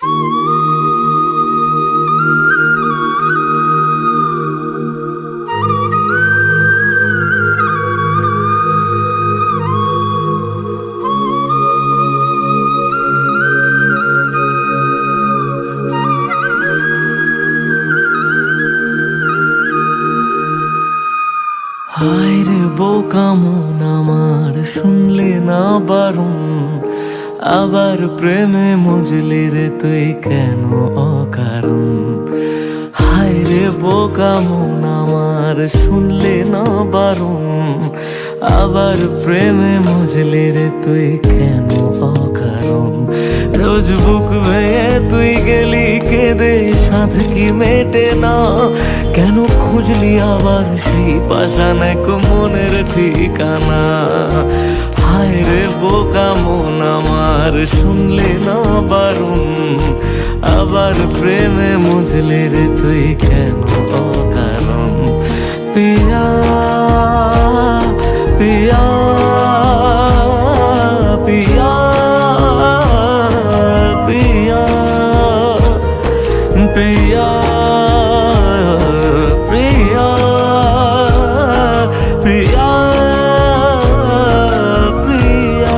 হায় রে বোকা মন আমার, শুনলে না বারণ, আবার প্রেমে মজলি রে তুই কেন অকারণ। হায় রে বোকা মন আমার, শুনলে না বারণ, আবার প্রেমে মজলি রে তুই কেন অকারণ। রোজ বুক ভেঙে তুই গেলি কেঁদে, সাধ কি মেটে না, কেন খুঁজলি আবার সেই পাষাণ এক মনের ঠিকানা। হায় রে বোকা মন আমার, শুনলে না বারণ, আবার প্রেমে মজলি রে তুই কেন অকারণ। পিয়া পিয়া পিয়া পিয়া পিয়া প্রিয়া প্রিয়া প্রিয়া।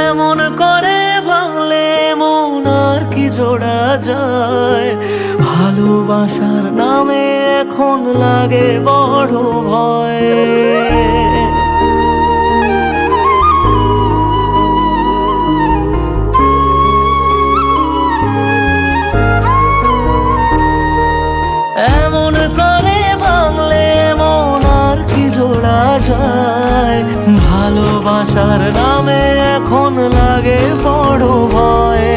এমন করে ভাঙলে মন আর কি জোড়া যায়, ভালোবাসার নামে এখন লাগে বড় ভয়। এমন করে ভাঙলে মন আর কি জোড়া যায়, ভালোবাসার নামে এখন লাগে বড় ভয়।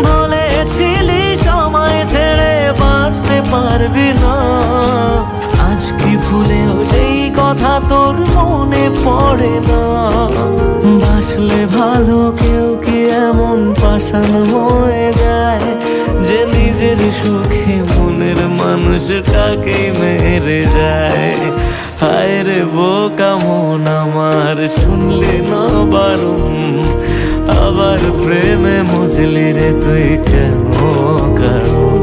বলেছিলি সময় ছেড়ে বাঁচতে পারবি না, আজ কি ভুলেও সেই কথা তোর মনে পড়ে না। বাসলে ভালো কেউ কি এমন পাষাণ হয়ে যায়, যে নিজের সুখে মনের মানুষটাকে মেরে যায়। হায় রে বোকা মন আমার, শুনলে না বারণ, আবার প্রেমে মজলি রে তুই কেন কারণ।